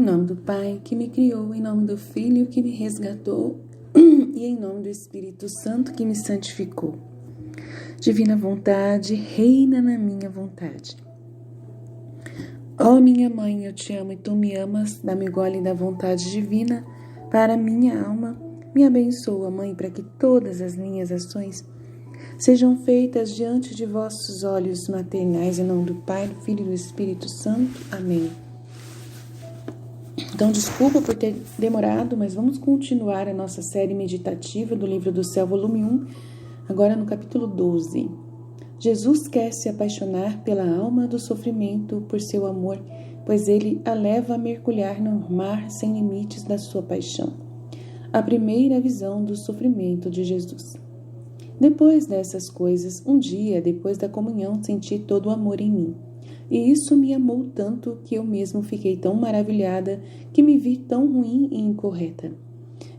Em nome do Pai, que me criou, em nome do Filho, que me resgatou, e em nome do Espírito Santo, que me santificou. Divina vontade, reina na minha vontade. Ó minha Mãe, eu te amo e tu me amas, dá-me gole da vontade divina para minha alma. Me abençoa, Mãe, para que todas as minhas ações sejam feitas diante de vossos olhos maternais, em nome do Pai, do Filho e do Espírito Santo. Amém. Então, desculpa por ter demorado, mas vamos continuar a nossa série meditativa do Livro do Céu, volume 1, agora no capítulo 12. Jesus quer se apaixonar pela alma do sofrimento por seu amor, pois ele a leva a mergulhar no mar sem limites da sua paixão. A primeira visão do sofrimento de Jesus. Depois dessas coisas, um dia, depois da comunhão, senti todo o amor em mim. E isso me amou tanto que eu mesmo fiquei tão maravilhada que me vi tão ruim e incorreta.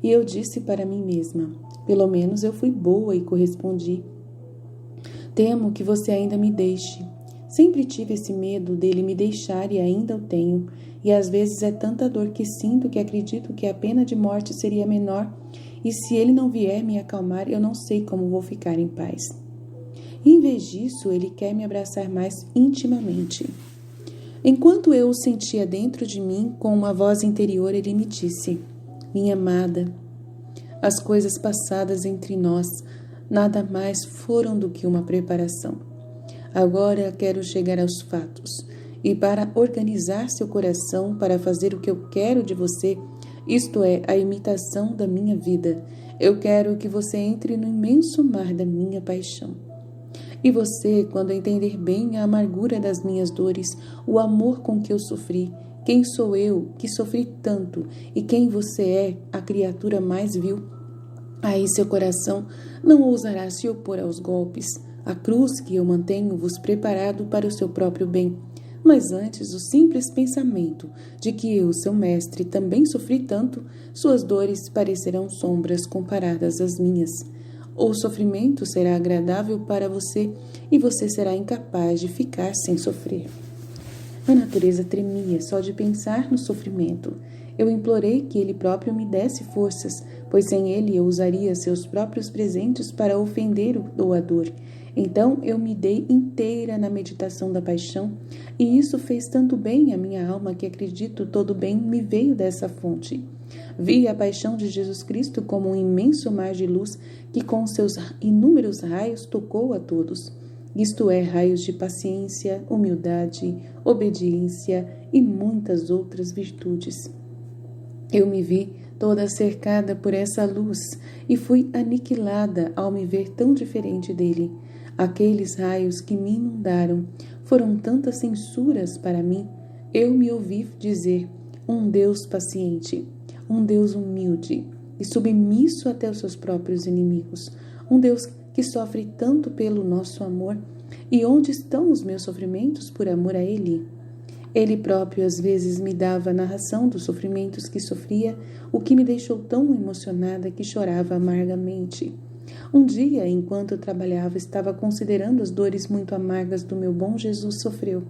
E eu disse para mim mesma, pelo menos eu fui boa e correspondi. Temo que você ainda me deixe. Sempre tive esse medo dele me deixar e ainda o tenho. E às vezes é tanta dor que sinto que acredito que a pena de morte seria menor. E se ele não vier me acalmar, eu não sei como vou ficar em paz. E, em vez disso, ele quer me abraçar mais intimamente. Enquanto eu o sentia dentro de mim, com uma voz interior, ele me disse: minha amada, as coisas passadas entre nós nada mais foram do que uma preparação. Agora quero chegar aos fatos. E para organizar seu coração, para fazer o que eu quero de você, isto é, a imitação da minha vida, eu quero que você entre no imenso mar da minha paixão. E você, quando entender bem a amargura das minhas dores, o amor com que eu sofri, quem sou eu que sofri tanto e quem você é, a criatura mais vil, aí seu coração não ousará se opor aos golpes, a cruz que eu mantenho-vos preparado para o seu próprio bem. Mas antes, o simples pensamento de que eu, seu mestre, também sofri tanto, suas dores parecerão sombras comparadas às minhas. O sofrimento será agradável para você e você será incapaz de ficar sem sofrer. A natureza tremia só de pensar no sofrimento. Eu implorei que ele próprio me desse forças, pois sem ele eu usaria seus próprios presentes para ofender o doador. Então eu me dei inteira na meditação da paixão, e isso fez tanto bem à minha alma que acredito todo bem me veio dessa fonte. Vi a paixão de Jesus Cristo como um imenso mar de luz que com seus inúmeros raios tocou a todos. Isto é, raios de paciência, humildade, obediência e muitas outras virtudes. Eu me vi toda cercada por essa luz e fui aniquilada ao me ver tão diferente dele. Aqueles raios que me inundaram foram tantas censuras para mim. Eu me ouvi dizer, um Deus paciente, um Deus humilde e submisso até os seus próprios inimigos, um Deus que sofre tanto pelo nosso amor. E onde estão os meus sofrimentos por amor a Ele? Ele próprio às vezes me dava a narração dos sofrimentos que sofria, o que me deixou tão emocionada que chorava amargamente. Um dia, enquanto eu trabalhava, estava considerando as dores muito amargas do meu bom Jesus sofreu.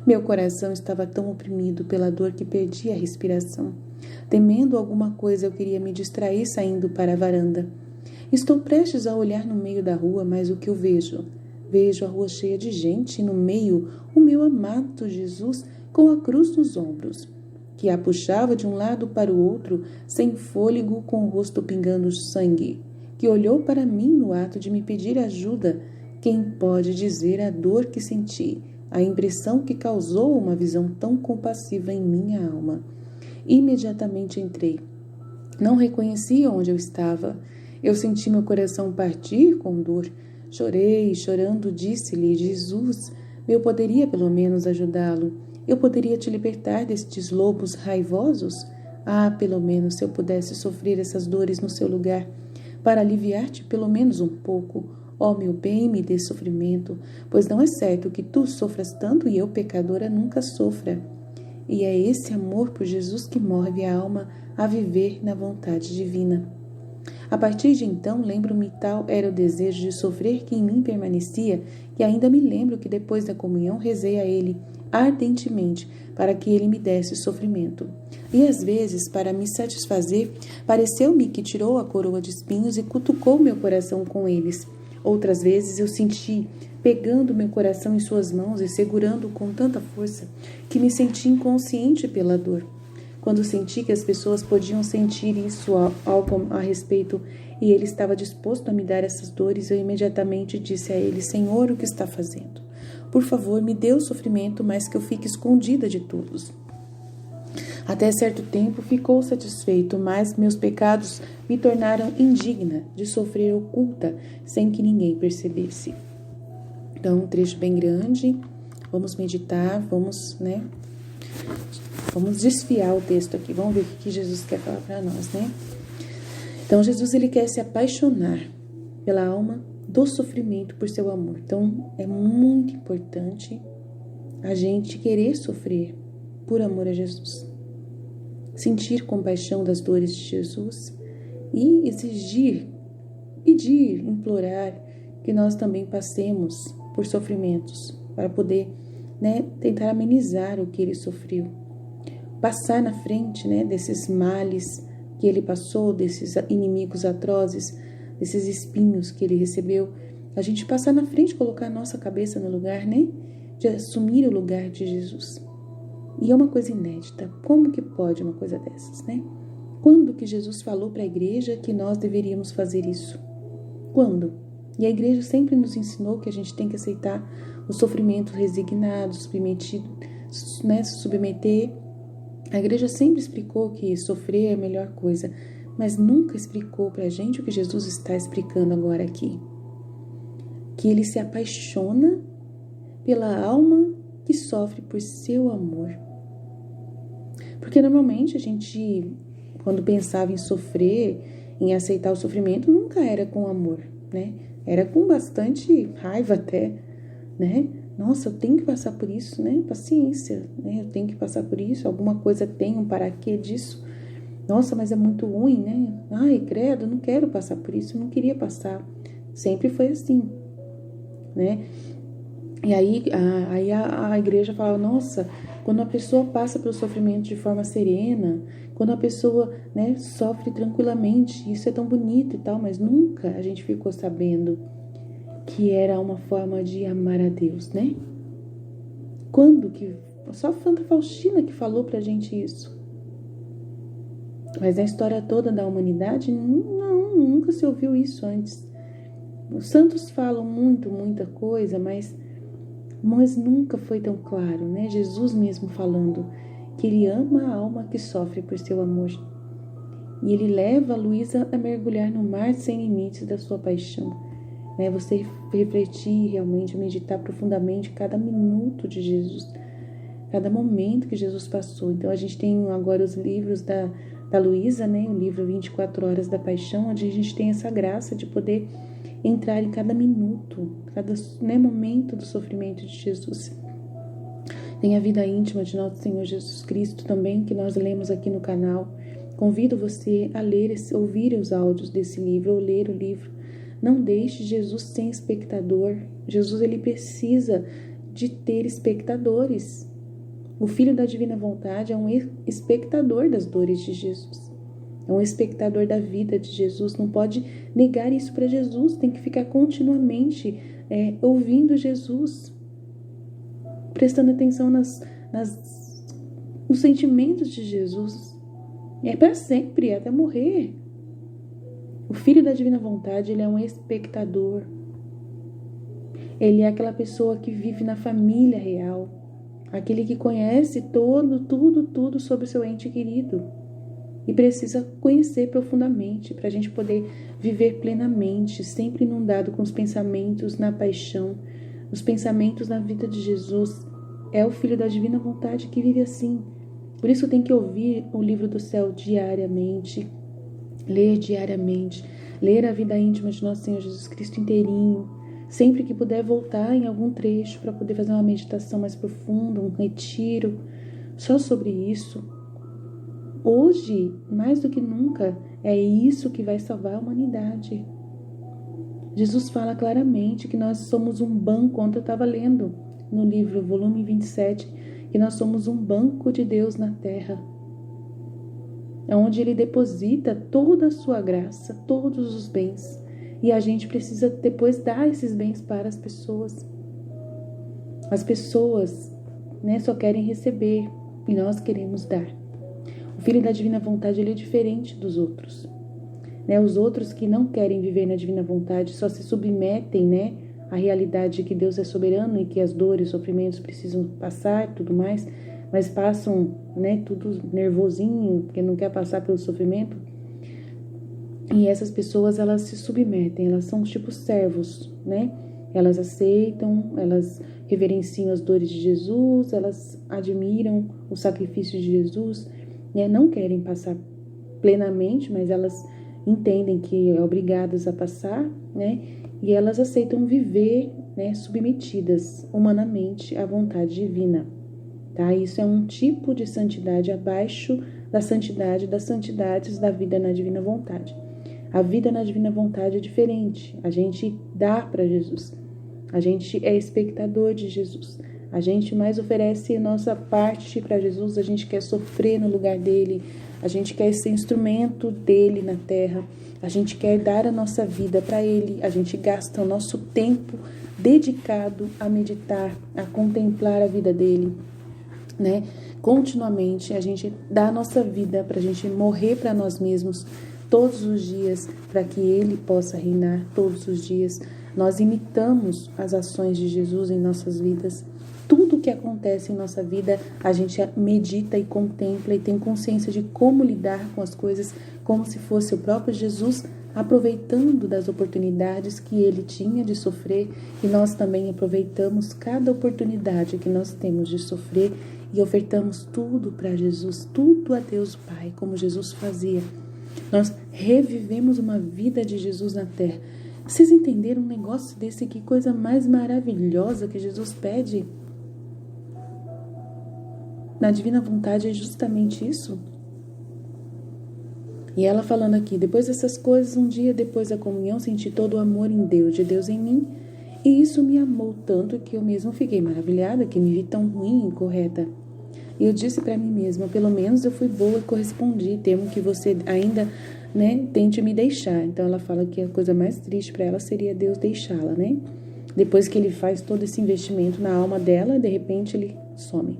Meu coração estava tão oprimido pela dor que perdi a respiração. Temendo alguma coisa, eu queria me distrair saindo para a varanda. Estou prestes a olhar no meio da rua, mas o que eu vejo? Vejo a rua cheia de gente e no meio o meu amado Jesus com a cruz nos ombros, que a puxava de um lado para o outro, sem fôlego, com o rosto pingando sangue, que olhou para mim no ato de me pedir ajuda. Quem pode dizer a dor que senti, a impressão que causou uma visão tão compassiva em minha alma? Imediatamente entrei. Não reconheci onde eu estava. Eu senti meu coração partir com dor. Chorei e chorando disse-lhe, Jesus, eu poderia pelo menos ajudá-lo. Eu poderia te libertar destes lobos raivosos? Ah, pelo menos se eu pudesse sofrer essas dores no seu lugar, para aliviar-te pelo menos um pouco. Ó meu bem, me dê sofrimento, pois não é certo que tu sofras tanto e eu, pecadora, nunca sofra. E é esse amor por Jesus que move a alma a viver na vontade divina. A partir de então, lembro-me tal era o desejo de sofrer que em mim permanecia, que ainda me lembro que depois da comunhão rezei a ele ardentemente para que ele me desse sofrimento. E às vezes, para me satisfazer, pareceu-me que tirou a coroa de espinhos e cutucou meu coração com eles. Outras vezes eu senti, pegando meu coração em suas mãos e segurando-o com tanta força, que me senti inconsciente pela dor. Quando senti que as pessoas podiam sentir isso algo a respeito e ele estava disposto a me dar essas dores, eu imediatamente disse a ele: Senhor, o que está fazendo? Por favor, me dê o sofrimento, mas que eu fique escondida de todos. Até certo tempo ficou satisfeito, mas meus pecados me tornaram indigna de sofrer oculta, sem que ninguém percebesse. Então, um trecho bem grande, vamos meditar, vamos desfiar o texto aqui, vamos ver o que Jesus quer falar para nós, né? Então, Jesus, ele quer se apaixonar pela alma do sofrimento por seu amor. Então, é muito importante a gente querer sofrer por amor a Jesus. Sentir compaixão das dores de Jesus e exigir, pedir, implorar que nós também passemos por sofrimentos para poder, tentar amenizar o que ele sofreu. Passar na frente, desses males que ele passou, desses inimigos atrozes, desses espinhos que ele recebeu. A gente passar na frente, colocar a nossa cabeça no lugar, de assumir o lugar de Jesus. E é uma coisa inédita. Como que pode uma coisa dessas, Quando que Jesus falou para a igreja que nós deveríamos fazer isso? Quando? E a igreja sempre nos ensinou que a gente tem que aceitar o sofrimento resignado, submetido, se submeter. A igreja sempre explicou que sofrer é a melhor coisa, mas nunca explicou para a gente o que Jesus está explicando agora aqui. Que ele se apaixona pela alma que sofre por seu amor. Porque normalmente a gente, quando pensava em sofrer, em aceitar o sofrimento, nunca era com amor, Era com bastante raiva até, Nossa, eu tenho que passar por isso, Paciência, Eu tenho que passar por isso, alguma coisa tem um para quê disso. Nossa, mas é muito ruim, Ai, credo, não quero passar por isso, eu não queria passar. Sempre foi assim, E aí a igreja fala, nossa, quando a pessoa passa pelo sofrimento de forma serena, quando a pessoa, sofre tranquilamente, isso é tão bonito e tal, mas nunca a gente ficou sabendo que era uma forma de amar a Deus, Quando que... Só Santa Faustina que falou pra gente isso. Mas na história toda da humanidade, não, nunca se ouviu isso antes. Os santos falam muita coisa, mas nunca foi tão claro, Jesus mesmo falando que ele ama a alma que sofre por seu amor. E ele leva a Luísa a mergulhar no mar sem limites da sua paixão. Você refletir realmente, meditar profundamente cada minuto de Jesus, cada momento que Jesus passou. Então a gente tem agora os livros da Luísa, o livro 24 Horas da Paixão, onde a gente tem essa graça de poder entrar em cada minuto, cada momento do sofrimento de Jesus. Tem a vida íntima de nosso Senhor Jesus Cristo também, que nós lemos aqui no canal. Convido você a ler, ouvir os áudios desse livro, ou ler o livro. Não deixe Jesus sem espectador. Jesus, ele precisa de ter espectadores. O Filho da Divina Vontade é um espectador das dores de Jesus. É um espectador da vida de Jesus. Não pode negar isso para Jesus. Tem que ficar continuamente ouvindo Jesus. Prestando atenção nos sentimentos de Jesus. É para sempre, até morrer. O Filho da Divina Vontade, ele é um espectador. Ele é aquela pessoa que vive na família real. Aquele que conhece tudo sobre o seu ente querido. E precisa conhecer profundamente para a gente poder viver plenamente, sempre inundado com os pensamentos na paixão, os pensamentos na vida de Jesus. É o Filho da Divina Vontade que vive assim. Por isso tem que ouvir o livro do céu diariamente, ler diariamente, ler a vida íntima de nosso Senhor Jesus Cristo inteirinho, sempre que puder voltar em algum trecho para poder fazer uma meditação mais profunda, um retiro, só sobre isso. hoje, mais do que nunca, é isso que vai salvar a humanidade. Jesus fala claramente que nós somos um banco, ontem eu estava lendo no livro, volume 27, que nós somos um banco de Deus na terra, onde Ele deposita toda a sua graça, todos os bens, e a gente precisa depois dar esses bens para as pessoas. As pessoas, só querem receber e nós queremos dar. O Filho da Divina Vontade, ele é diferente dos outros. Os outros que não querem viver na Divina Vontade só se submetem, à realidade de que Deus é soberano e que as dores, os sofrimentos precisam passar e tudo mais, mas passam, tudo nervosinho, porque não quer passar pelo sofrimento. E essas pessoas, elas se submetem, elas são tipo servos, Elas aceitam, elas reverenciam as dores de Jesus, elas admiram o sacrifício de Jesus, não querem passar plenamente, mas elas entendem que é obrigadas a passar, e elas aceitam viver, submetidas humanamente à vontade divina, tá? Isso é um tipo de santidade abaixo da santidade das santidades da vida na Divina Vontade. A vida na Divina Vontade é diferente, a gente dá para Jesus, a gente é espectador de Jesus, a gente mais oferece a nossa parte para Jesus, a gente quer sofrer no lugar dele, a gente quer ser instrumento dele na terra, a gente quer dar a nossa vida para ele, a gente gasta o nosso tempo dedicado a meditar, a contemplar a vida dele, Continuamente a gente dá a nossa vida para a gente morrer para nós mesmos todos os dias, para que ele possa reinar todos os dias. Nós imitamos as ações de Jesus em nossas vidas. Tudo que acontece em nossa vida, a gente medita e contempla e tem consciência de como lidar com as coisas, como se fosse o próprio Jesus, aproveitando das oportunidades que ele tinha de sofrer, e nós também aproveitamos cada oportunidade que nós temos de sofrer e ofertamos tudo para Jesus, tudo a Deus Pai, como Jesus fazia. Nós revivemos uma vida de Jesus na terra. Vocês entenderam um negócio desse? Que coisa mais maravilhosa que Jesus pede? Na Divina Vontade é justamente isso. E ela falando aqui, depois dessas coisas, um dia depois da comunhão, senti todo o amor em Deus, de Deus em mim, e isso me amou tanto que eu mesma fiquei maravilhada, que me vi tão ruim e incorreta. E eu disse para mim mesma, pelo menos eu fui boa e correspondi, temo que você ainda, tente me deixar. Então ela fala que a coisa mais triste para ela seria Deus deixá-la, Depois que ele faz todo esse investimento na alma dela, de repente ele some.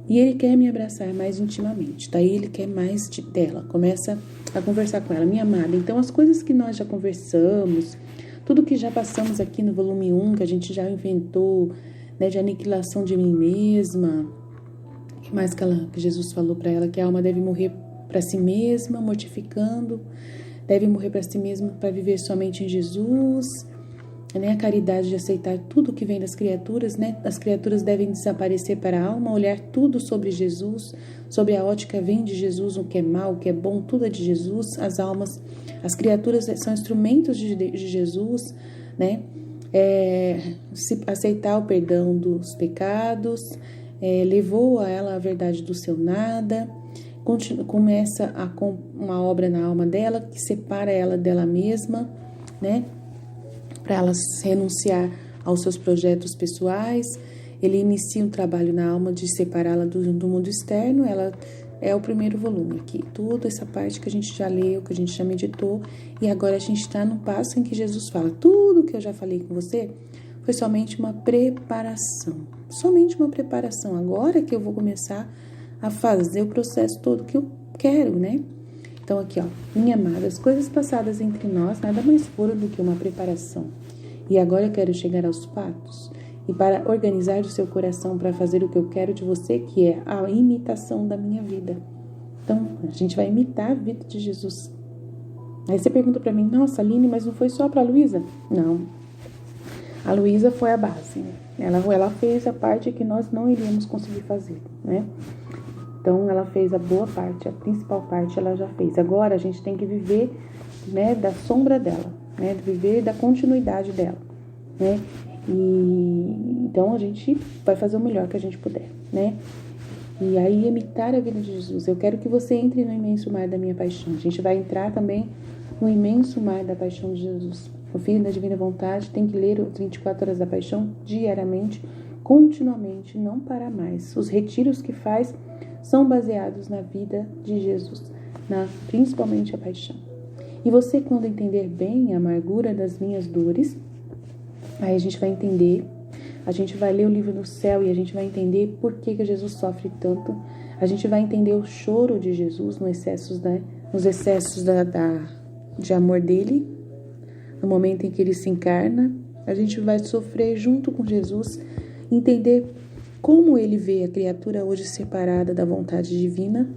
E ele quer me abraçar mais intimamente, daí ele quer mais dela, começa a conversar com ela, minha amada. Então as coisas que nós já conversamos, tudo que já passamos aqui no volume 1, que a gente já inventou, de aniquilação de mim mesma, o que mais que Jesus falou para ela, que a alma deve morrer para si mesma, mortificando, deve morrer para si mesma para viver somente em Jesus, a caridade de aceitar tudo que vem das criaturas, As criaturas devem desaparecer para a alma, olhar tudo sobre Jesus, sobre a ótica vem de Jesus, o que é mal, o que é bom, tudo é de Jesus. As almas, as criaturas são instrumentos de Jesus, Se aceitar o perdão dos pecados, levou a ela a verdade do seu nada, começa uma obra na alma dela que separa ela dela mesma, para ela renunciar aos seus projetos pessoais. Ele inicia um trabalho na alma de separá-la do mundo externo. Ela é o primeiro volume aqui, toda essa parte que a gente já leu, que a gente já meditou, e agora a gente está no passo em que Jesus fala, tudo que eu já falei com você foi somente uma preparação, agora que eu vou começar a fazer o processo todo que eu quero, Então aqui, minha amada, as coisas passadas entre nós nada mais foram do que uma preparação. E agora eu quero chegar aos fatos. E para organizar o seu coração para fazer o que eu quero de você, que é a imitação da minha vida. Então, a gente vai imitar a vida de Jesus. Aí você pergunta para mim, nossa, Aline, mas não foi só para a Luísa? Não. A Luísa foi a base. Ela fez a parte que nós não iríamos conseguir fazer, Então, ela fez a boa parte, a principal parte ela já fez. Agora, a gente tem que viver, da sombra dela, viver da continuidade dela, E então, a gente vai fazer o melhor que a gente puder, e aí imitar a vida de Jesus. Eu quero que você entre no imenso mar da minha paixão. A gente vai entrar também no imenso mar da paixão de Jesus. O Filho da Divina Vontade tem que ler as 24 horas da paixão diariamente, continuamente, não para mais. Os retiros que faz são baseados na vida de Jesus, principalmente a paixão. E você, quando entender bem a amargura das minhas dores, aí a gente vai entender, a gente vai ler o livro do céu e a gente vai entender por que Jesus sofre tanto. A gente vai entender o choro de Jesus nos excessos de amor dele, no momento em que ele se encarna. A gente vai sofrer junto com Jesus, entender como ele vê a criatura hoje separada da vontade divina,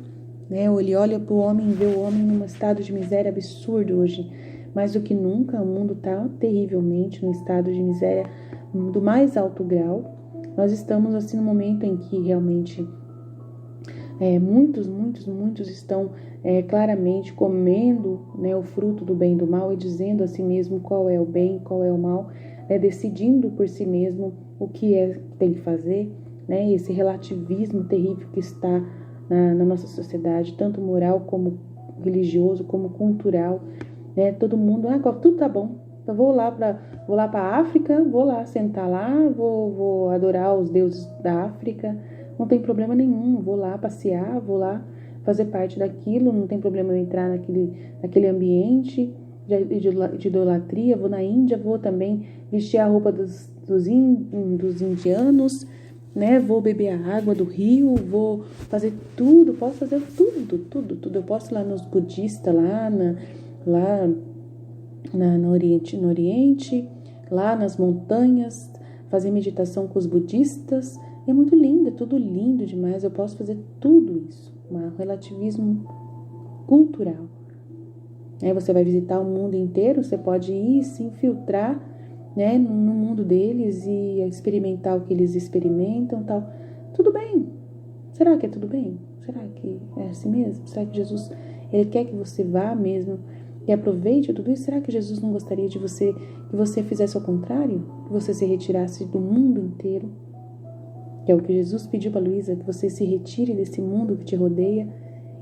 né? Ele olha para o homem e vê o homem num estado de miséria absurdo hoje. Mais do que nunca, o mundo está terrivelmente no estado de miséria do mais alto grau. Nós estamos assim no momento em que realmente muitos estão claramente comendo, né, o fruto do bem e do mal e dizendo a si mesmo qual é o bem, qual é o mal, né, decidindo por si mesmo o que tem que fazer, né, esse relativismo terrível que está na nossa sociedade, tanto moral como religioso, como cultural, né, todo mundo, tudo tá bom, eu vou lá para a África, vou lá sentar lá, vou adorar os deuses da África, não tem problema nenhum, vou lá passear, vou lá fazer parte daquilo, não tem problema eu entrar naquele ambiente de idolatria, vou na Índia, vou também vestir a roupa dos indianos, né? Vou beber a água do rio, vou fazer tudo, posso fazer tudo. Eu posso ir lá nos budistas, no Oriente, lá nas montanhas, fazer meditação com os budistas. É muito lindo, é tudo lindo demais. Eu posso fazer tudo isso. Um relativismo cultural. Aí você vai visitar o mundo inteiro, você pode ir se infiltrar, né, no mundo deles e experimentar o que eles experimentam, tal. Tudo bem. Será que é tudo bem? Será que é assim mesmo? Será que Jesus, ele quer que você vá mesmo e aproveite tudo isso? Será que Jesus não gostaria que você fizesse ao contrário? Que você se retirasse do mundo inteiro? Que é o que Jesus pediu para Luísa, que você se retire desse mundo que te rodeia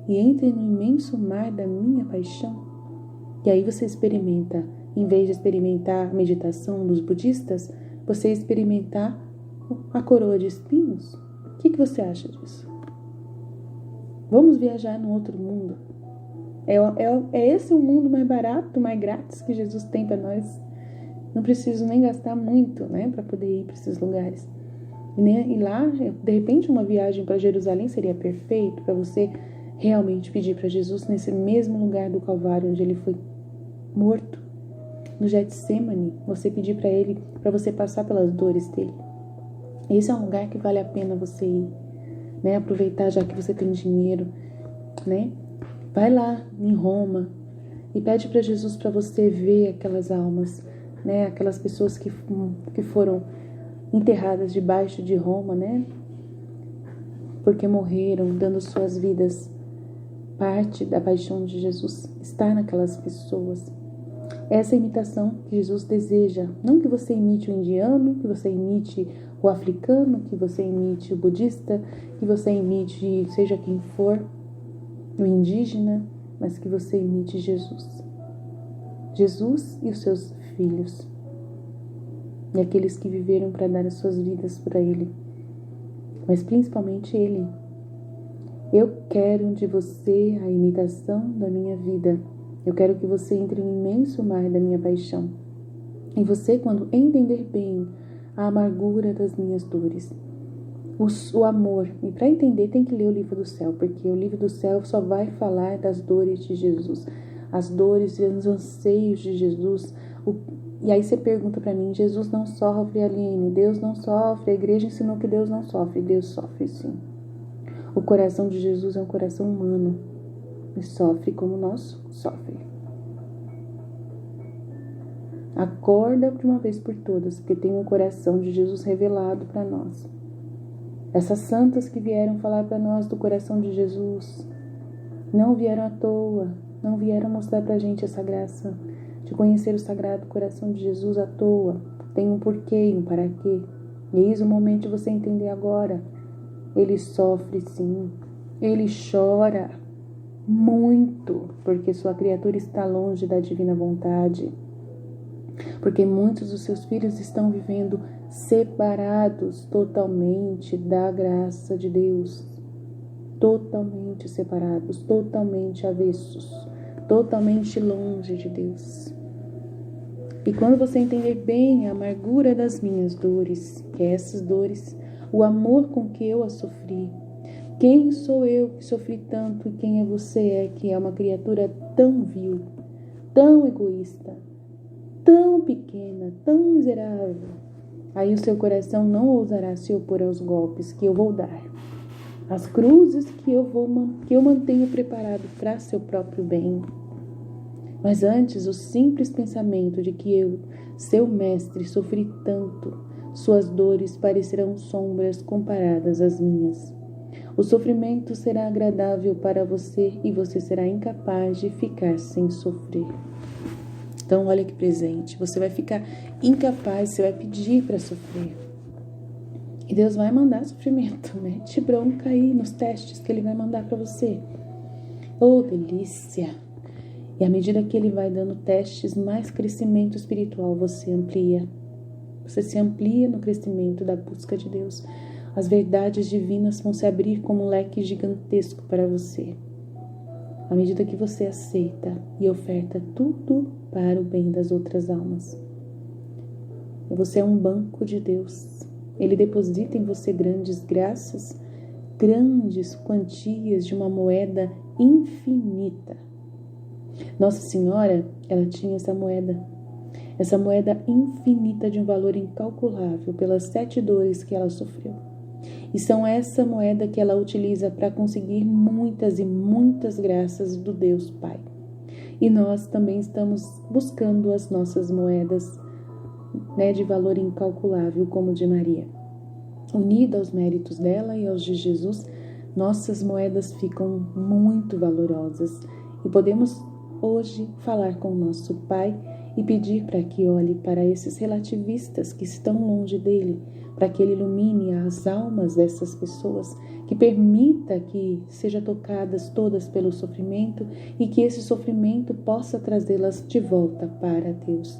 e entre no imenso mar da minha paixão. E aí você experimenta, em vez de experimentar a meditação dos budistas, você experimentar a coroa de espinhos. O que você acha disso? Vamos viajar no outro mundo. É esse o mundo mais barato, mais grátis que Jesus tem para nós. Não preciso nem gastar muito, né, para poder ir para esses lugares. E lá, de repente, uma viagem para Jerusalém seria perfeito para você realmente pedir para Jesus nesse mesmo lugar do Calvário onde ele foi morto, no Getsemane, você pedir para ele, para você passar pelas dores dele. Esse é um lugar que vale a pena você ir, né? Aproveitar já que você tem dinheiro, né? Vai lá em Roma e pede para Jesus para você ver aquelas almas, né? Aquelas pessoas que foram enterradas debaixo de Roma, né? Porque morreram, dando suas vidas. Parte da paixão de Jesus está naquelas pessoas. Essa imitação que Jesus deseja. Não que você imite o indiano, que você imite o africano, que você imite o budista, que você imite seja quem for, o indígena, mas que você imite Jesus. Jesus e os seus filhos. E aqueles que viveram para dar as suas vidas para Ele. Mas principalmente Ele. Eu quero de você a imitação da minha vida. Eu quero que você entre no imenso mar da minha paixão. E você, quando entender bem a amargura das minhas dores, o amor, e para entender tem que ler o livro do céu, porque o livro do céu só vai falar das dores de Jesus, as dores e os anseios de Jesus. E aí você pergunta para mim, Jesus não sofre, Aline, Deus não sofre, a igreja ensinou que Deus não sofre, Deus sofre sim. O coração de Jesus é um coração humano e sofre como o nosso sofre. Acorda de uma vez por todas, porque tem um coração de Jesus revelado para nós. Essas santas que vieram falar para nós do coração de Jesus não vieram à toa, não vieram mostrar para a gente essa graça de conhecer o sagrado coração de Jesus à toa. Tem um porquê e um para quê. E eis o momento de você entender agora. ele sofre sim, ele chora muito, porque sua criatura está longe da divina vontade, porque muitos dos seus filhos estão vivendo separados totalmente da graça de Deus, totalmente separados, totalmente avessos, totalmente longe de Deus. E quando você entender bem a amargura das minhas dores, que é essas dores, o amor com que eu as sofri, quem sou eu que sofri tanto e quem é você que é uma criatura tão vil, tão egoísta, tão pequena, tão miserável, aí o seu coração não ousará se opor aos golpes que eu vou dar, às cruzes que eu mantenho preparado para seu próprio bem. Mas antes, o simples pensamento de que eu, seu mestre, sofri tanto, suas dores parecerão sombras comparadas às minhas. O sofrimento será agradável para você e você será incapaz de ficar sem sofrer. Então, olha que presente. Você vai ficar incapaz, você vai pedir para sofrer. E Deus vai mandar sofrimento, né? Te bronca aí nos testes que Ele vai mandar para você. Oh, delícia! E à medida que Ele vai dando testes, mais crescimento espiritual você amplia. Você se amplia no crescimento da busca de Deus. As verdades divinas vão se abrir como um leque gigantesco para você. À medida que você aceita e oferta tudo para o bem das outras almas. Você é um banco de Deus. Ele deposita em você grandes graças, grandes quantias de uma moeda infinita. Nossa Senhora, ela tinha essa moeda infinita de um valor incalculável pelas 7 dores que ela sofreu. E são essa moeda que ela utiliza para conseguir muitas e muitas graças do Deus Pai. E nós também estamos buscando as nossas moedas, né, de valor incalculável, como de Maria. Unida aos méritos dela e aos de Jesus, nossas moedas ficam muito valorosas e podemos hoje falar com o nosso Pai e pedir para que olhe para esses relativistas que estão longe dele, para que ele ilumine as almas dessas pessoas, que permita que sejam tocadas todas pelo sofrimento e que esse sofrimento possa trazê-las de volta para Deus.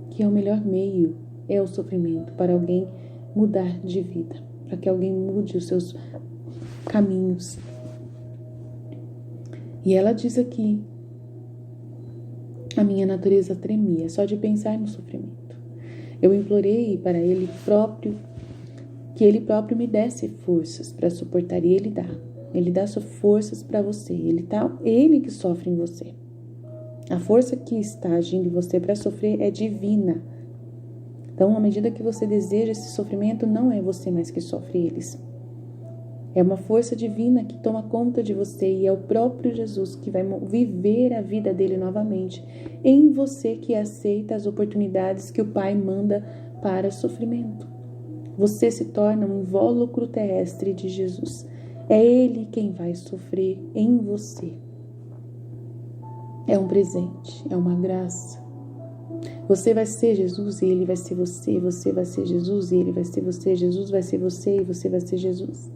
Que é o melhor meio, é o sofrimento para alguém mudar de vida, para que alguém mude os seus caminhos. E ela diz aqui, a minha natureza tremia só de pensar no sofrimento. Eu implorei para Ele próprio, que Ele próprio me desse forças para suportar, e Ele dá. Ele dá forças para você, Ele que sofre em você. A força que está agindo em você para sofrer é divina. Então, à medida que você deseja esse sofrimento, não é você mais que sofre eles. É uma força divina que toma conta de você e é o próprio Jesus que vai viver a vida dele novamente em você que aceita as oportunidades que o Pai manda para sofrimento. Você se torna um invólucro terrestre de Jesus. É Ele quem vai sofrer em você. É um presente, é uma graça. Você vai ser Jesus e Ele vai ser você. Você vai ser Jesus e Ele vai ser você. Jesus vai ser você e você vai ser Jesus.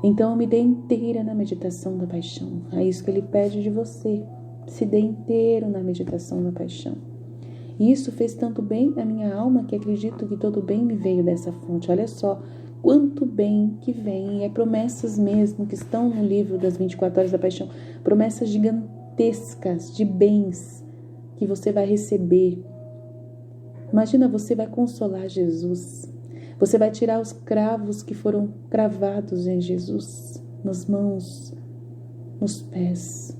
Então, me dê inteira na meditação da paixão. É isso que Ele pede de você. Se dê inteiro na meditação da paixão. E isso fez tanto bem à minha alma que acredito que todo bem me veio dessa fonte. Olha só quanto bem que vem. É promessas mesmo que estão no livro das 24 horas da paixão. Promessas gigantescas de bens que você vai receber. Imagina, você vai consolar Jesus. Você vai tirar os cravos que foram cravados em Jesus, nas mãos, nos pés.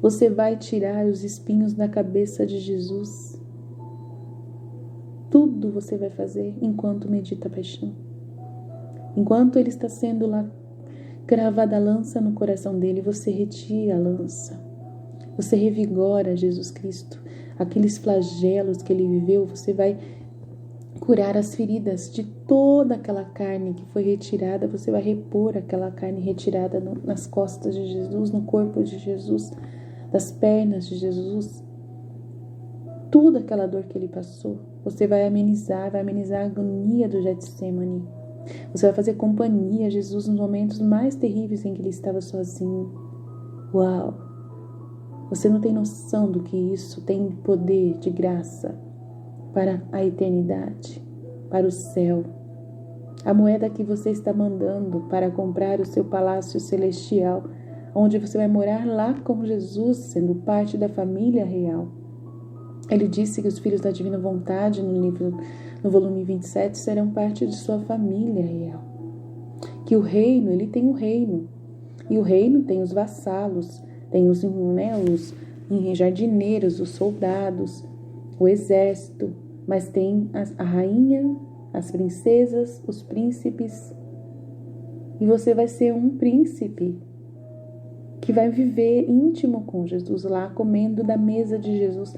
Você vai tirar os espinhos da cabeça de Jesus. Tudo você vai fazer enquanto medita a paixão. Enquanto ele está sendo lá cravada a lança no coração dele, você retira a lança. Você revigora Jesus Cristo. Aqueles flagelos que ele viveu, você vai curar as feridas de toda aquela carne que foi retirada. Você vai repor aquela carne retirada nas costas de Jesus, no corpo de Jesus, das pernas de Jesus. Toda aquela dor que ele passou, você vai amenizar a agonia do Getsemane. Você vai fazer companhia a Jesus nos momentos mais terríveis em que ele estava sozinho. Uau! Você não tem noção do que isso tem de poder, de graça para a eternidade, para o céu. A moeda que você está mandando para comprar o seu palácio celestial, onde você vai morar lá com Jesus, sendo parte da família real. Ele disse que os filhos da divina vontade, no volume 27, serão parte de sua família real. Que o reino, ele tem um reino. E o reino tem os vassalos, tem os jardineiros, os soldados, o exército, mas tem a rainha, as princesas, os príncipes. E você vai ser um príncipe que vai viver íntimo com Jesus lá, comendo da mesa de Jesus.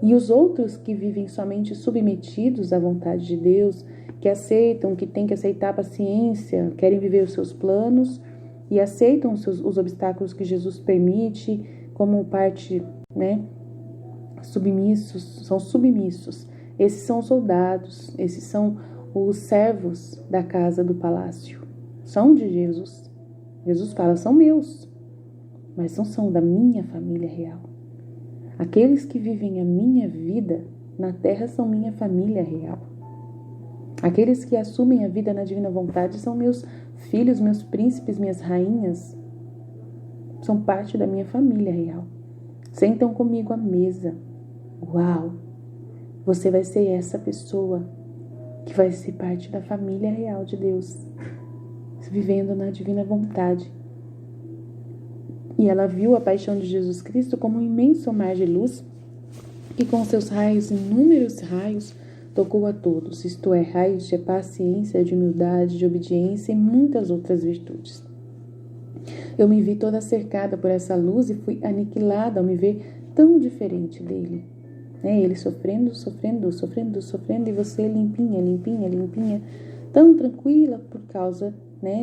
E os outros que vivem somente submetidos à vontade de Deus, que aceitam, que têm que aceitar a paciência, querem viver os seus planos e aceitam os obstáculos que Jesus permite como parte, submissos, são submissos. Esses são os soldados, esses são os servos da casa do palácio. São de Jesus. Jesus fala, são meus, mas não são da minha família real. Aqueles que vivem a minha vida na terra são minha família real. Aqueles que assumem a vida na divina vontade são meus filhos, meus príncipes, minhas rainhas. São parte da minha família real. Sentam comigo à mesa. Uau! Você vai ser essa pessoa que vai ser parte da família real de Deus, vivendo na divina vontade. E ela viu a paixão de Jesus Cristo como um imenso mar de luz que com seus raios, inúmeros raios, tocou a todos, isto é, raios de paciência, de humildade, de obediência e muitas outras virtudes. Eu me vi toda cercada por essa luz e fui aniquilada ao me ver tão diferente dele. Ele sofrendo, e você limpinha, tão tranquila por causa,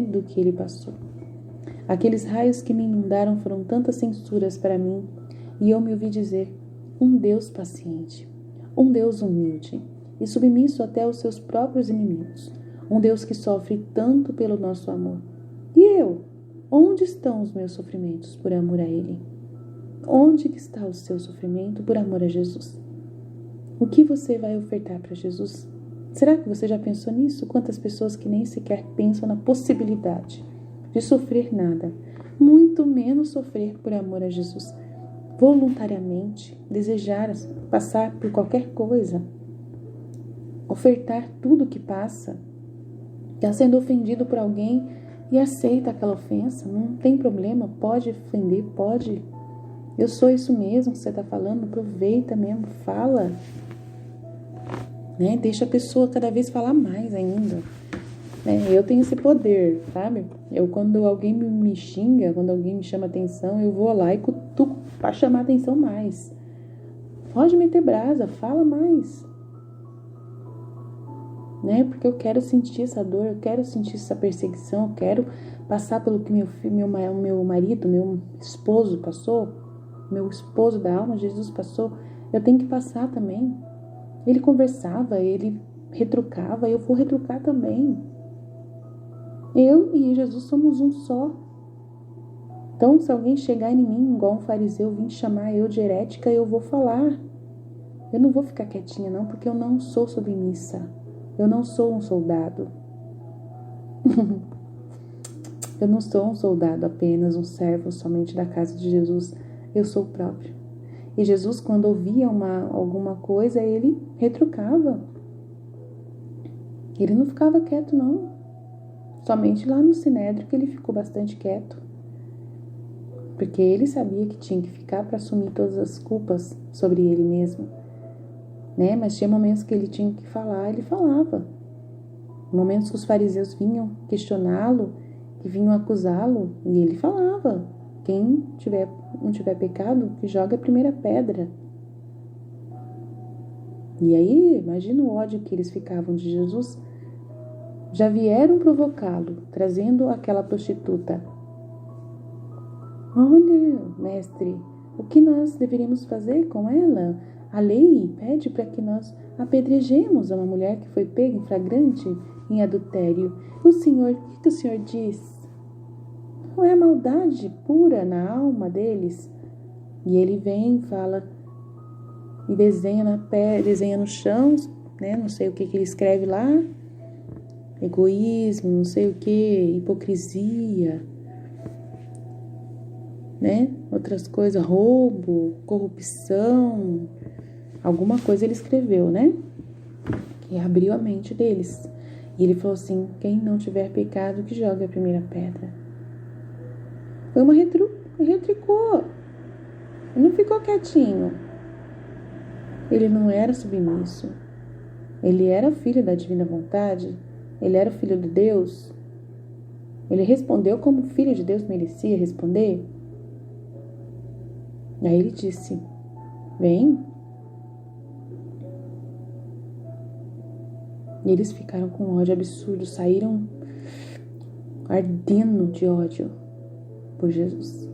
do que ele passou. Aqueles raios que me inundaram foram tantas censuras para mim, e eu me ouvi dizer, um Deus paciente, um Deus humilde e submisso até aos seus próprios inimigos, um Deus que sofre tanto pelo nosso amor. E eu? Onde estão os meus sofrimentos por amor a Ele? Onde está o seu sofrimento por amor a Jesus? O que você vai ofertar para Jesus? Será que você já pensou nisso? Quantas pessoas que nem sequer pensam na possibilidade de sofrer nada, muito menos sofrer por amor a Jesus, voluntariamente, desejar passar por qualquer coisa, ofertar tudo que passa, está sendo ofendido por alguém e aceita aquela ofensa, não tem problema, pode ofender, pode. Eu sou isso mesmo que você está falando, aproveita mesmo, fala. Deixa a pessoa cada vez falar mais ainda. Eu tenho esse poder, sabe? Quando alguém me xinga, quando alguém me chama atenção, eu vou lá e cutuco para chamar atenção mais. Pode meter brasa, fala mais. Porque eu quero sentir essa dor, eu quero sentir essa perseguição, eu quero passar pelo que meu marido, meu esposo passou, meu esposo da alma, Jesus passou. Eu tenho que passar também. Ele conversava, ele retrucava, eu vou retrucar também. Eu e Jesus somos um só. Então, se alguém chegar em mim, igual um fariseu, vir chamar eu de herética, eu vou falar. Eu não vou ficar quietinha, não, porque eu não sou submissa. Eu não sou um soldado. Eu não sou um soldado apenas, um servo somente da casa de Jesus. Eu sou o próprio. E Jesus, quando ouvia alguma coisa, ele retrucava. Ele não ficava quieto, não. Somente lá no Sinédrio que ele ficou bastante quieto. Porque ele sabia que tinha que ficar para assumir todas as culpas sobre ele mesmo. Mas tinha momentos que ele tinha que falar, ele falava. Momentos que os fariseus vinham questioná-lo, que vinham acusá-lo, e ele falava. Quem não tiver pecado, que joga a primeira pedra. E aí, imagina o ódio que eles ficavam de Jesus. Já vieram provocá-lo, trazendo aquela prostituta. Olha, mestre, o que nós deveríamos fazer com ela? A lei pede para que nós apedrejemos uma mulher que foi pega em flagrante em adultério. O que o Senhor diz? Não é maldade pura na alma deles? E ele vem, fala e desenha na pedra, desenha no chão, né? Não sei o que ele escreve lá. Egoísmo, não sei o que, hipocrisia, né? Outras coisas, roubo, corrupção, alguma coisa ele escreveu, né? Que abriu a mente deles. E ele falou assim: quem não tiver pecado, que jogue a primeira pedra. Foi uma retricou. Ele não ficou quietinho. Ele não era submisso. Ele era filho da divina vontade. Ele era filho de Deus. Ele respondeu como o filho de Deus merecia responder. Aí ele disse: vem. E eles ficaram com ódio absurdo, saíram ardendo de ódio por Jesus.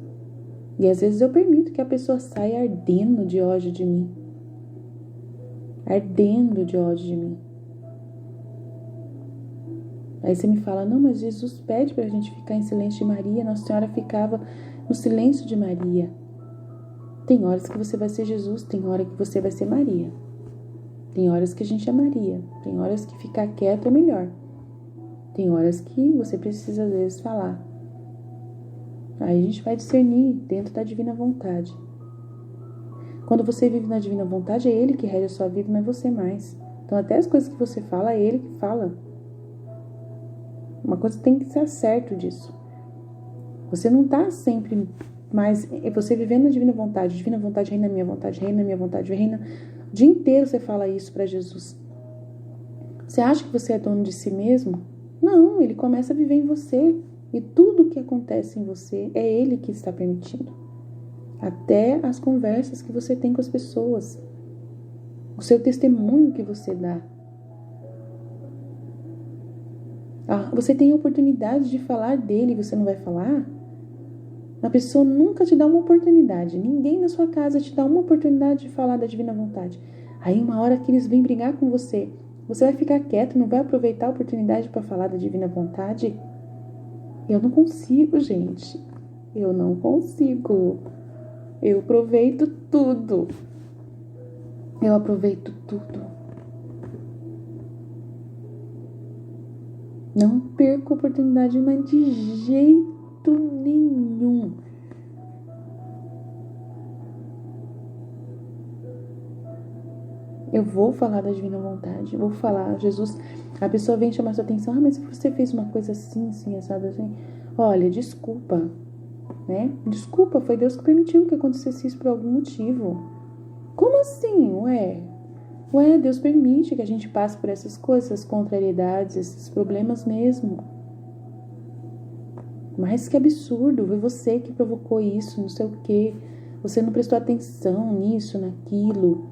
E às vezes eu permito que a pessoa saia ardendo de ódio de mim. Ardendo de ódio de mim. Aí você me fala: não, mas Jesus pede pra gente ficar em silêncio de Maria. Nossa Senhora ficava no silêncio de Maria. Tem horas que você vai ser Jesus, tem hora que você vai ser Maria. Tem horas que a gente é Maria. Tem horas que ficar quieto é melhor. Tem horas que você precisa, às vezes, falar. Aí a gente vai discernir dentro da divina vontade. Quando você vive na divina vontade, é Ele que rege a sua vida, não é você mais. Então, até as coisas que você fala, é Ele que fala. Uma coisa tem que ser certo disso. Você não está sempre mais... Você vivendo na divina vontade reina na minha vontade, reina na minha vontade, reina... O dia inteiro você fala isso para Jesus. Você acha que você é dono de si mesmo? Não, Ele começa a viver em você. E tudo que acontece em você é Ele que está permitindo. Até as conversas que você tem com as pessoas. O seu testemunho que você dá. Você tem a oportunidade de falar dele e você não vai falar? A pessoa nunca te dá uma oportunidade. Ninguém na sua casa te dá uma oportunidade de falar da divina vontade. Aí uma hora que eles vêm brigar com você, você vai ficar quieto, não vai aproveitar a oportunidade para falar da divina vontade? Eu não consigo, gente. Eu não consigo. Eu aproveito tudo. Eu aproveito tudo. Não perco a oportunidade, mas de jeito nenhum. Eu vou falar da divina vontade, vou falar, Jesus, a pessoa vem chamar sua atenção: mas você fez uma coisa assim, assim, assado, assim. Olha, desculpa, né? Desculpa, foi Deus que permitiu que acontecesse isso por algum motivo. Como assim? Ué, Deus permite que a gente passe por essas coisas, essas contrariedades, esses problemas mesmo. Mas que absurdo, foi você que provocou isso, não sei o quê. Você não prestou atenção nisso, naquilo.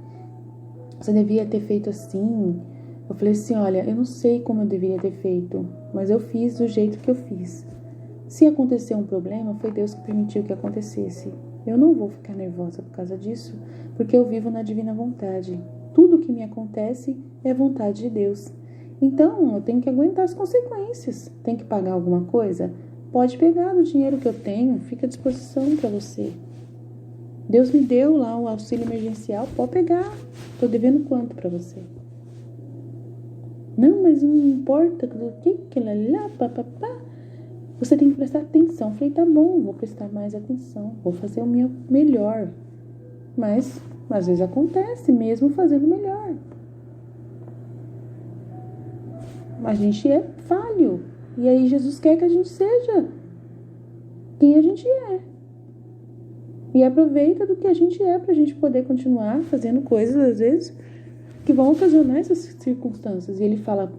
Você devia ter feito assim. Eu falei assim: olha, eu não sei como eu deveria ter feito, mas eu fiz do jeito que eu fiz. Se acontecer um problema, foi Deus que permitiu que acontecesse. Eu não vou ficar nervosa por causa disso, porque eu vivo na divina vontade. Tudo que me acontece é vontade de Deus. Então, eu tenho que aguentar as consequências. Tem que pagar alguma coisa? Pode pegar do dinheiro que eu tenho, fica à disposição para você. Deus me deu lá o auxílio emergencial, pode pegar. Estou devendo quanto para você? Não, mas não importa do que lá, papapá. Você tem que prestar atenção. Eu falei: tá bom, vou prestar mais atenção, vou fazer o meu melhor. Mas às vezes acontece mesmo fazendo melhor. A gente é falho. E aí Jesus quer que a gente seja quem a gente é. E aproveita do que a gente é pra gente poder continuar fazendo coisas, às vezes, que vão ocasionar essas circunstâncias. E ele fala: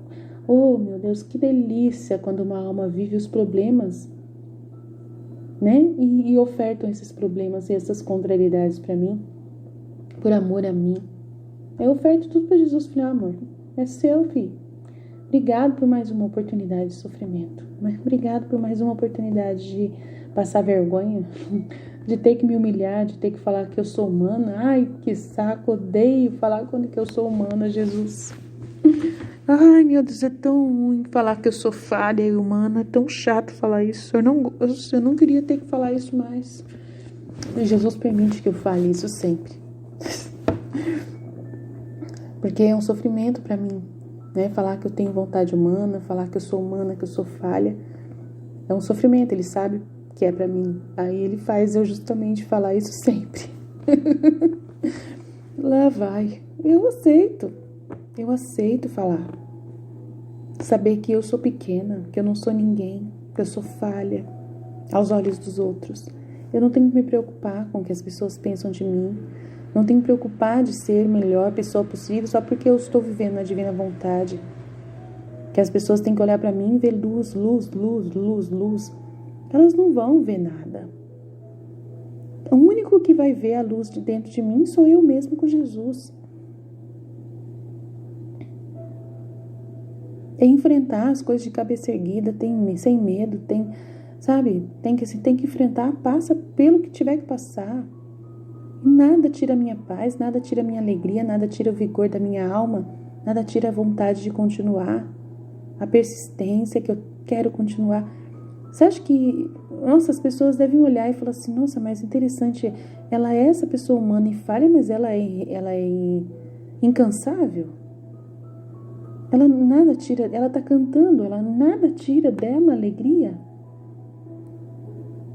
oh, meu Deus, que delícia quando uma alma vive os problemas, né? E ofertam esses problemas e essas contrariedades pra mim, por amor a mim. Eu oferto tudo pra Jesus. Falei: amor, é seu, filho. Obrigado por mais uma oportunidade de sofrimento. Obrigado por mais uma oportunidade de passar vergonha, de ter que me humilhar, de ter que falar que eu sou humana. Ai, que saco, odeio falar quando que eu sou humana, Jesus. Ai, meu Deus, é tão ruim falar que eu sou falha e humana. É tão chato falar isso. Eu não queria ter que falar isso mais. E Jesus permite que eu fale isso sempre. Porque é um sofrimento para mim, né? Falar que eu tenho vontade humana, falar que eu sou humana, que eu sou falha. É um sofrimento, ele sabe que é para mim. Aí ele faz eu justamente falar isso sempre. Lá vai. Eu aceito falar. Saber que eu sou pequena, que eu não sou ninguém, que eu sou falha aos olhos dos outros. Eu não tenho que me preocupar com o que as pessoas pensam de mim. Não tenho que me preocupar de ser a melhor pessoa possível só porque eu estou vivendo na divina vontade. Que as pessoas têm que olhar para mim e ver luz, luz, luz, luz, luz. Elas não vão ver nada. O único que vai ver a luz de dentro de mim sou eu mesmo com Jesus. É enfrentar as coisas de cabeça erguida, sem medo, tem que enfrentar, passa pelo que tiver que passar. Nada tira a minha paz, nada tira a minha alegria, nada tira o vigor da minha alma, nada tira a vontade de continuar, a persistência que eu quero continuar. Você acha que, nossa, as pessoas devem olhar e falar assim, nossa, mas interessante, ela é essa pessoa humana e falha, mas ela é incansável? Ela nada tira, ela está cantando, ela nada tira dela a alegria.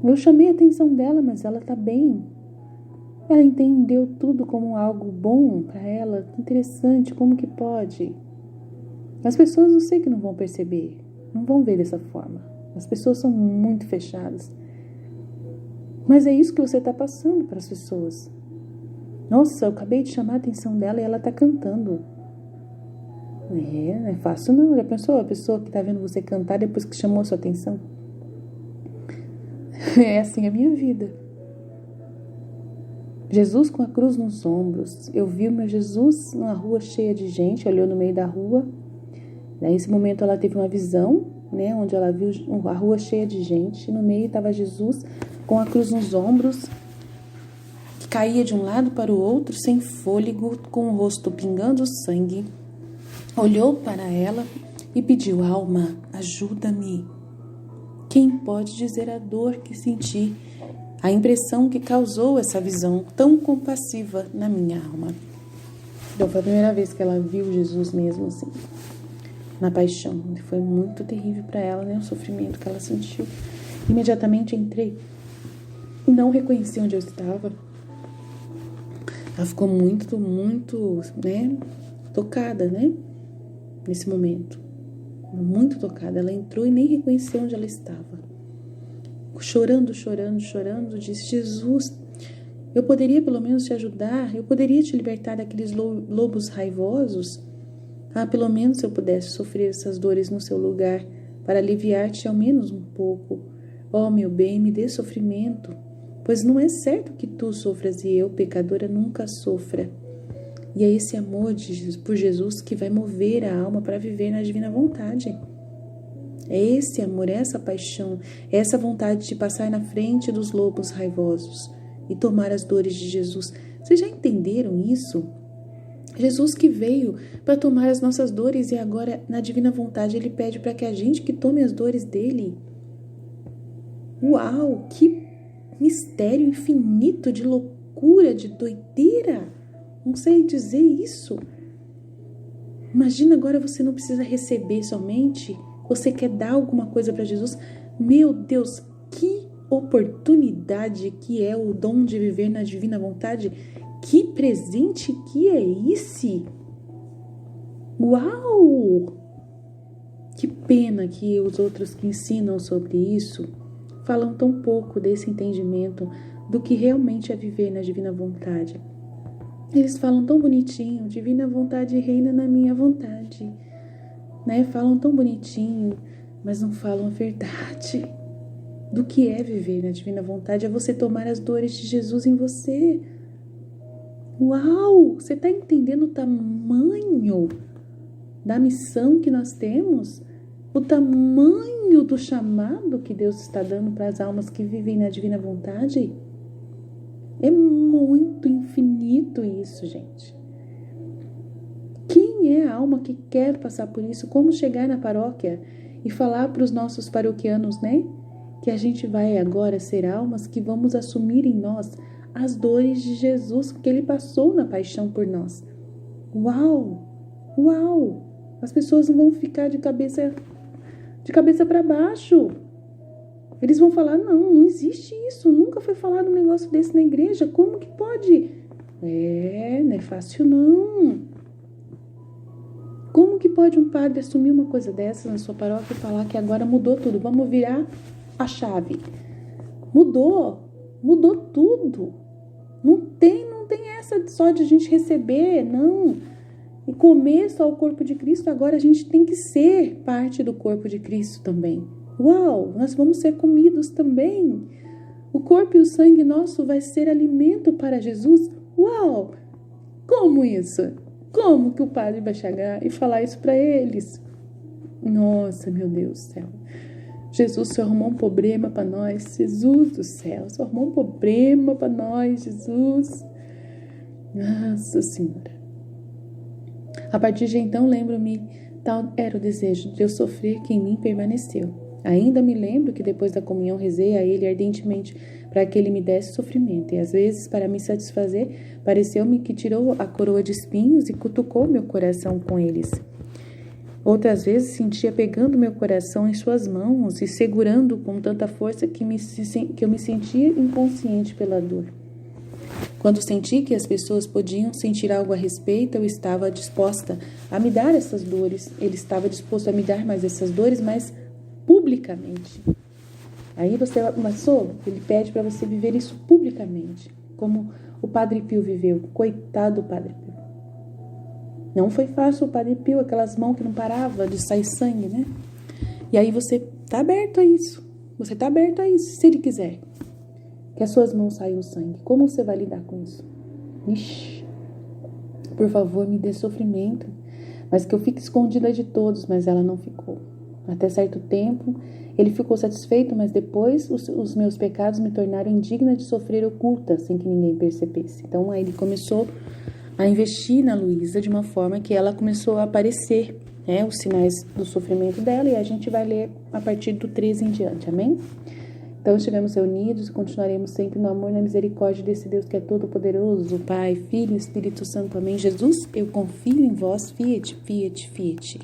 Eu chamei a atenção dela, mas ela está bem. Ela entendeu tudo como algo bom para ela, interessante, como que pode? As pessoas eu sei que não vão perceber, não vão ver dessa forma. As pessoas são muito fechadas. Mas é isso que você está passando para as pessoas. Nossa, eu acabei de chamar a atenção dela e ela está cantando. Não é fácil não. Já pensou a pessoa que está vendo você cantar depois que chamou a sua atenção? É assim a minha vida. Jesus com a cruz nos ombros. Eu vi o meu Jesus numa rua cheia de gente, olhou no meio da rua. Nesse momento ela teve uma visão, né, onde ela viu a rua cheia de gente. No meio estava Jesus com a cruz nos ombros, que caía de um lado para o outro, sem fôlego, com o rosto pingando sangue. Olhou para ela e pediu: alma, ajuda-me. Quem pode dizer a dor que senti, a impressão que causou essa visão tão compassiva na minha alma? Então foi a primeira vez que ela viu Jesus mesmo assim, na paixão. Foi muito terrível para ela, né, o sofrimento que ela sentiu. Imediatamente entrei e não reconheci onde eu estava. Ela ficou muito, né, tocada, né, nesse momento. Muito tocada. Ela entrou e nem reconheceu onde ela estava. Chorando, disse: Jesus, eu poderia pelo menos te ajudar? Eu poderia te libertar daqueles lobos raivosos? Pelo menos se eu pudesse sofrer essas dores no seu lugar, para aliviar-te ao menos um pouco. Oh, meu bem, me dê sofrimento, pois não é certo que tu sofras e eu, pecadora, nunca sofra. E é esse amor por Jesus que vai mover a alma para viver na divina vontade. É esse amor, essa paixão, essa vontade de passar na frente dos lobos raivosos e tomar as dores de Jesus. Vocês já entenderam isso? Jesus que veio para tomar as nossas dores e agora, na divina vontade, Ele pede para que a gente que tome as dores dele. Uau, que mistério infinito de loucura, de doideira! Não sei dizer isso. Imagina agora você não precisa receber somente, você quer dar alguma coisa para Jesus. Meu Deus, que oportunidade que é o dom de viver na divina vontade. Que presente que é esse? Uau! Que pena que os outros que ensinam sobre isso falam tão pouco desse entendimento do que realmente é viver na divina vontade. Eles falam tão bonitinho, divina vontade reina na minha vontade, né? Falam tão bonitinho, mas não falam a verdade do que é viver na divina vontade. É você tomar as dores de Jesus em você. Uau! Você está entendendo o tamanho da missão que nós temos? O tamanho do chamado que Deus está dando para as almas que vivem na divina vontade? É muito infinito isso, gente. Quem quem é a alma que quer passar por isso? Como chegar na paróquia e falar para os nossos paroquianos, né? Que a gente vai agora ser almas que vamos assumir em nós as dores de Jesus, que ele passou na paixão por nós. Uau! Uau! As pessoas não vão ficar de cabeça para baixo. Eles vão falar, não existe isso, nunca foi falado um negócio desse na igreja, como que pode? Não é fácil não. Como que pode um padre assumir uma coisa dessa na sua paróquia e falar que agora mudou tudo, vamos virar a chave? Mudou tudo. Não tem essa só de a gente receber, não. E começo ao corpo de Cristo, agora a gente tem que ser parte do corpo de Cristo também. Uau, nós vamos ser comidos também. O corpo e o sangue nosso vai ser alimento para Jesus. Uau, como isso? Como que o padre vai chegar e falar isso para eles? Nossa, meu Deus do céu. Jesus, o Senhor arrumou um problema para nós. Jesus do céu, o Senhor arrumou um problema para nós, Jesus. Nossa Senhora. A partir de então, lembro-me, tal era o desejo de eu sofrer que em mim permaneceu. Ainda me lembro que depois da comunhão rezei a ele ardentemente para que ele me desse sofrimento. E às vezes, para me satisfazer, pareceu-me que tirou a coroa de espinhos e cutucou meu coração com eles. Outras vezes sentia pegando meu coração em suas mãos e segurando com tanta força que eu me sentia inconsciente pela dor. Quando senti que as pessoas podiam sentir algo a respeito, eu estava disposta a me dar essas dores. Ele estava disposto a me dar mais essas dores, mas publicamente. Aí você, ele pede para você viver isso publicamente, como o Padre Pio viveu. Coitado do Padre Pio. Não foi fácil o Padre Pio, aquelas mãos que não paravam de sair sangue, né? E aí você está aberto a isso. Você está aberto a isso, se ele quiser. Que as suas mãos saiam sangue. Como você vai lidar com isso? Ixi, por favor, me dê sofrimento, mas que eu fique escondida de todos, mas ela não ficou. Até certo tempo, ele ficou satisfeito, mas depois os meus pecados me tornaram indigna de sofrer oculta, sem que ninguém percebesse. Então, aí ele começou a investir na Luísa de uma forma que ela começou a aparecer, né, os sinais do sofrimento dela, e a gente vai ler a partir do 13 em diante, amém? Então, estivemos reunidos e continuaremos sempre no amor e na misericórdia desse Deus que é todo-poderoso, Pai, Filho e Espírito Santo. Amém. Jesus, eu confio em vós. Fiat, fiat, fiat.